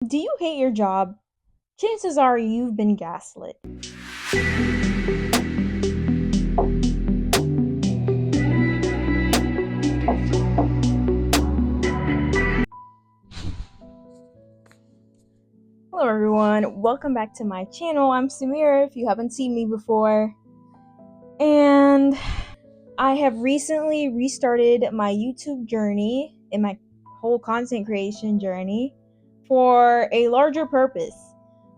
Do you hate your job? Chances are you've been gaslit. Hello everyone, welcome back to my channel. I'm Samira if you haven't seen me before. And I have recently restarted my YouTube journey and my whole content creation journey for a larger purpose.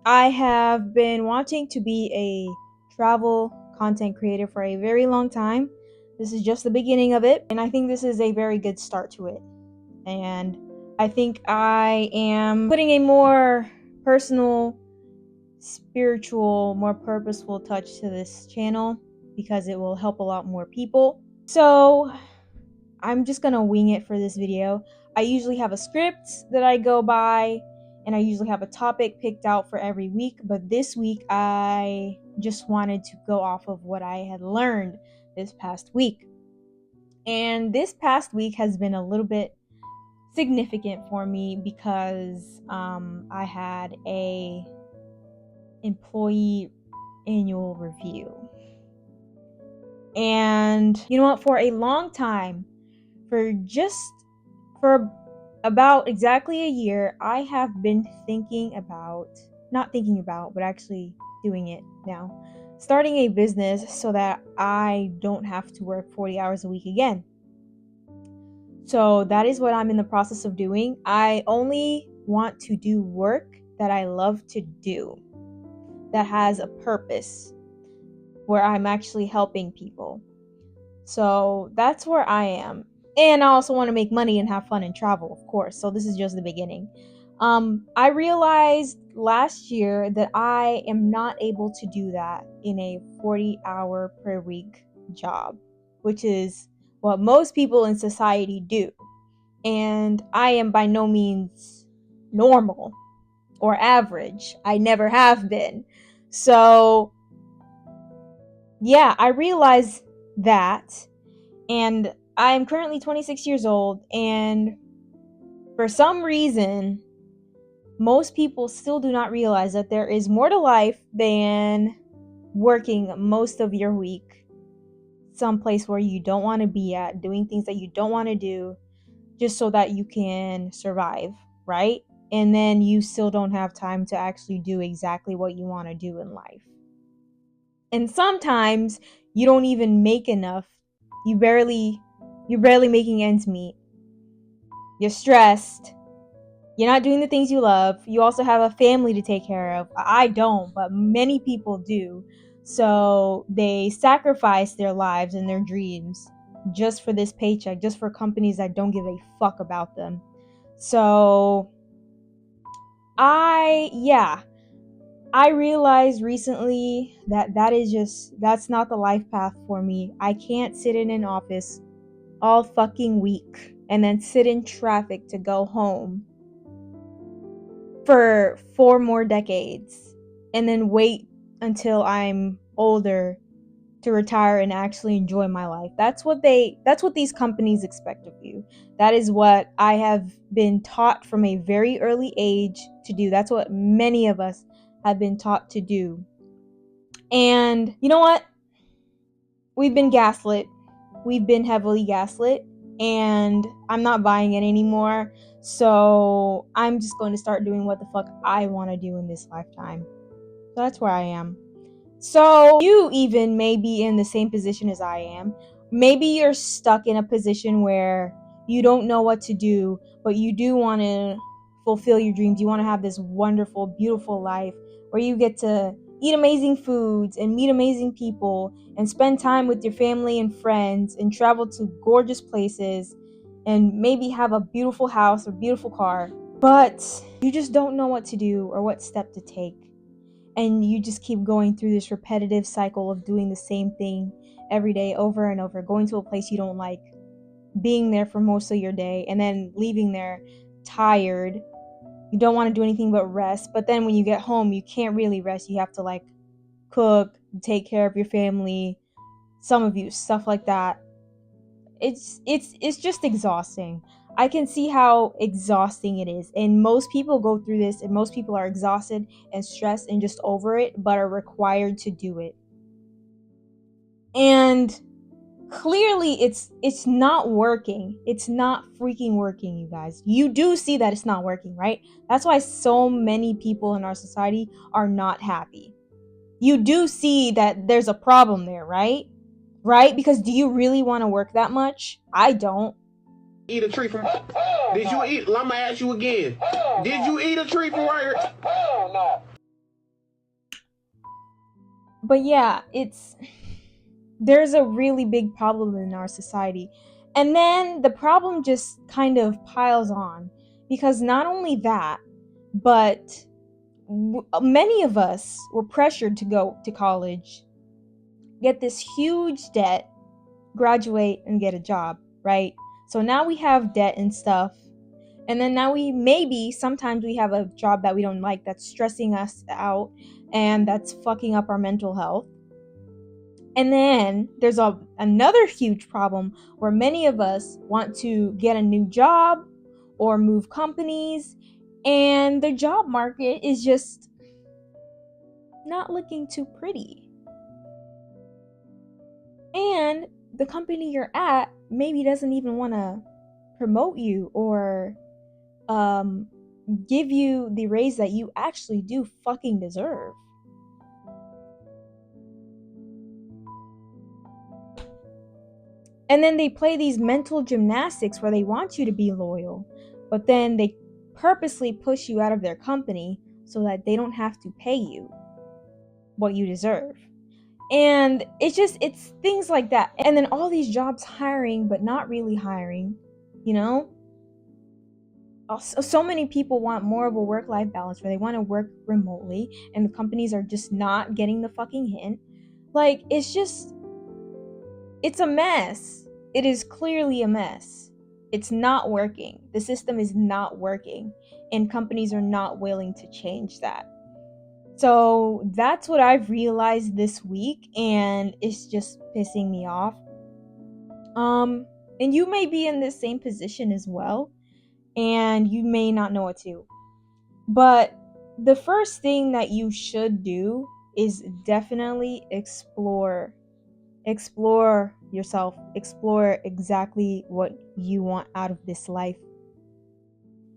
I have been wanting to be a travel content creator for a very long time. This is just the beginning of it, and I think this is a very good start to it. And I think I am putting a more personal, spiritual, more purposeful touch to this channel because it will help a lot more people. So I'm just gonna wing it for this video. I usually have a script that I go by, and I usually have a topic picked out for every week, but this week I just wanted to go off of what I had learned this past week. And this past week has been a little bit significant for me because I had a employee annual review. And you know what, for a long time, for about exactly a year, I have been but actually doing it now, starting a business so that I don't have to work 40 hours a week again. So that is what I'm in the process of doing. I only want to do work that I love to do, that has a purpose, where I'm actually helping people. So that's where I am. And I also want to make money and have fun and travel, of course. So this is just the beginning. I realized last year that I am not able to do that in a 40-hour per week job, which is what most people in society do. And I am by no means normal or average. I never have been. So yeah, I realized that. And I'm currently 26 years old, and for some reason, most people still do not realize that there is more to life than working most of your week someplace where you don't want to be at, doing things that you don't want to do just so that you can survive, right? And then you still don't have time to actually do exactly what you want to do in life. And sometimes you don't even make enough. You're barely making ends meet. You're stressed. You're not doing the things you love. You also have a family to take care of. I don't, but many people do. So they sacrifice their lives and their dreams just for this paycheck, just for companies that don't give a fuck about them. So I realized recently that that's not the life path for me. I can't sit in an office all fucking week and then sit in traffic to go home for 4 more decades and then wait until I'm older to retire and actually enjoy my life. That's what these companies expect of you. That is what I have been taught from a very early age to do. That's what many of us have been taught to do. And you know what? We've been gaslit. We've been heavily gaslit, and I'm not buying it anymore. So I'm just going to start doing what the fuck I want to do in this lifetime. So that's where I am. So you even may be in the same position as I am. Maybe you're stuck in a position where you don't know what to do, but you do want to fulfill your dreams. You want to have this wonderful, beautiful life where you get to eat amazing foods and meet amazing people and spend time with your family and friends and travel to gorgeous places and maybe have a beautiful house or beautiful car, but you just don't know what to do or what step to take. And you just keep going through this repetitive cycle of doing the same thing every day over and over, going to a place you don't like, being there for most of your day, and then leaving there tired. You don't want to do anything but rest, but then when you get home, you can't really rest. You have to cook, take care of your family, some of you, stuff like that. It's just exhausting. I can see how exhausting it is. And most people go through this, and most people are exhausted and stressed and just over it, but are required to do it. And clearly it's not working. It's not freaking working, you guys. You do see that it's not working, right? That's why so many people in our society are not happy. You do see that there's a problem there, right? Right? Because do you really want to work that much? I don't. Eat a tree from... Did you eat... I'ma ask you again. Did you eat a tree from right here? No. But yeah, there's a really big problem in our society. And then the problem just kind of piles on. Because not only that, but many of us were pressured to go to college, get this huge debt, graduate, and get a job, right? So now we have debt and stuff. And then now sometimes we have a job that we don't like, that's stressing us out and that's fucking up our mental health. And then there's another huge problem where many of us want to get a new job or move companies, and the job market is just not looking too pretty. And the company you're at maybe doesn't even want to promote you or give you the raise that you actually do fucking deserve. And then they play these mental gymnastics where they want you to be loyal, but then they purposely push you out of their company so that they don't have to pay you what you deserve. And it's things like that. And then all these jobs hiring, but not really hiring, you know? So many people want more of a work-life balance where they want to work remotely, and the companies are just not getting the fucking hint. Like, it's a mess. It is clearly a mess. It's not working. The system is not working, and companies are not willing to change that. So that's what I've realized this week, and it's just pissing me off. And you may be in the same position as well, and you may not know what to. But the first thing that you should do is definitely explore yourself, explore exactly what you want out of this life,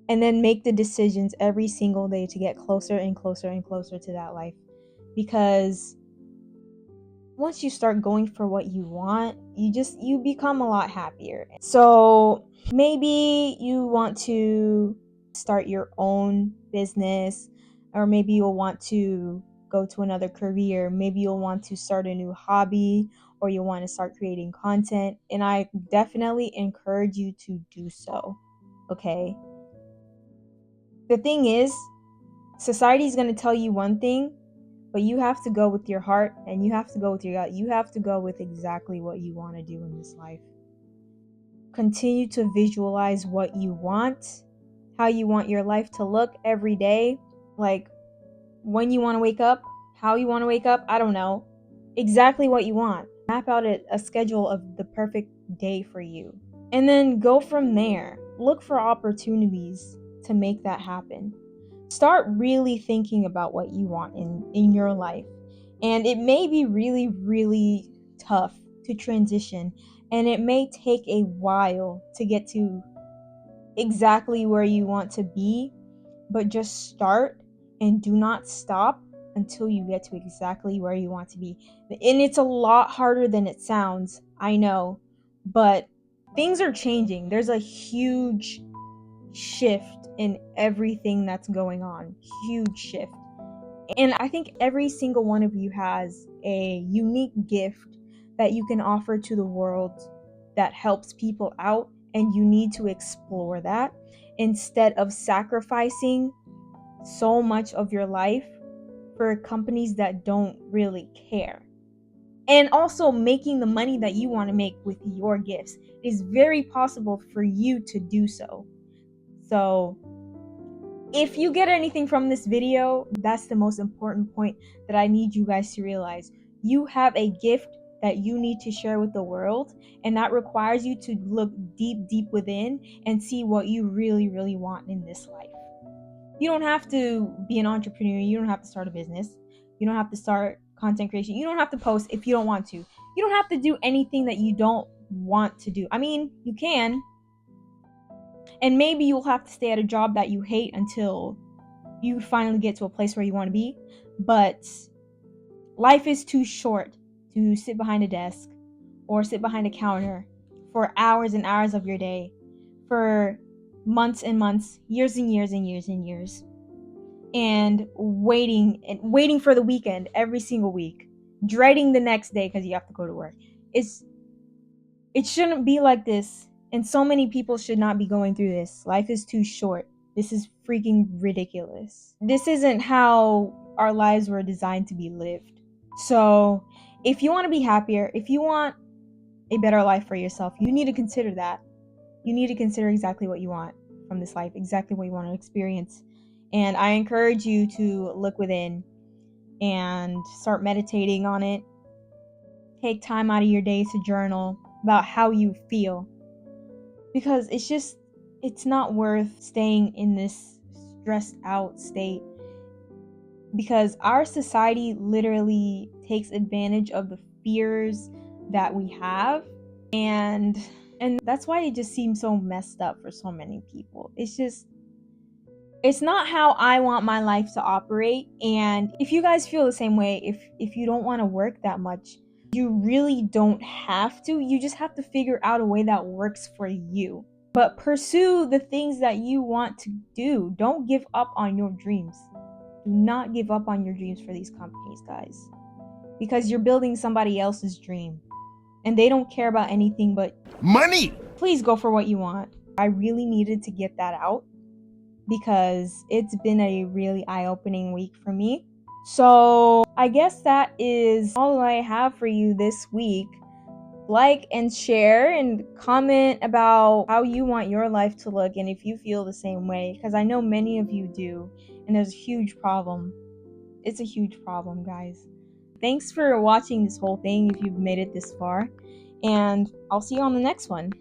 and then make the decisions every single day to get closer and closer and closer to that life. Because once you start going for what you want, you become a lot happier. So maybe you want to start your own business, or maybe you'll want to go to another career. Maybe you'll want to start a new hobby, or you'll want to start creating content. And I definitely encourage you to do so. Okay? The thing is, society is going to tell you one thing, but you have to go with your heart, and you have to go with your gut. You have to go with exactly what you want to do in this life. Continue to visualize what you want, how you want your life to look every day. Like, when you want to wake up, how you want to wake up, I don't know. Exactly what you want. Map out a schedule of the perfect day for you. And then go from there. Look for opportunities to make that happen. Start really thinking about what you want in your life. And it may be really, really tough to transition, and it may take a while to get to exactly where you want to be, but just start and do not stop until you get to exactly where you want to be. And it's a lot harder than it sounds, I know, but things are changing. There's a huge shift in everything that's going on. Huge shift. And I think every single one of you has a unique gift that you can offer to the world that helps people out, and you need to explore that instead of sacrificing so much of your life for companies that don't really care. And also making the money that you want to make with your gifts. It is very possible for you to do so. So if you get anything from this video, that's the most important point that I need you guys to realize. You have a gift that you need to share with the world, and that requires you to look deep within and see what you really want in this life. You don't have to be an entrepreneur. You don't have to start a business. You don't have to start content creation. You don't have to post if you don't want to. You don't have to do anything that you don't want to do. I mean, you can. And maybe you'll have to stay at a job that you hate until you finally get to a place where you want to be. But life is too short to sit behind a desk or sit behind a counter for hours and hours of your day, for months and months, years and years and years and years, and waiting for the weekend every single week, dreading the next day because you have to go to work. It shouldn't be like this, and so many people should not be going through this. Life is too short. This is freaking ridiculous. This isn't how our lives were designed to be lived. So if you want to be happier, if you want a better life for yourself, you need to consider that. You need to consider exactly what you want from this life, exactly what you want to experience. And I encourage you to look within and start meditating on it. Take time out of your day to journal about how you feel. Because it's not worth staying in this stressed out state. Because our society literally takes advantage of the fears that we have, and that's why it just seems so messed up for so many people. It's not how I want my life to operate. And if you guys feel the same way, if you don't want to work that much, you really don't have to. You just have to figure out a way that works for you. But pursue the things that you want to do. Don't give up on your dreams. Do not give up on your dreams for these companies, guys. Because you're building somebody else's dream. And they don't care about anything but money. Please go for what you want. I really needed to get that out because it's been a really eye-opening week for me. So I guess that is all I have for you this week. Like and share and comment about how you want your life to look and if you feel the same way, because I know many of you do, and there's a huge problem. It's a huge problem, guys. Thanks for watching this whole thing if you've made it this far, and I'll see you on the next one.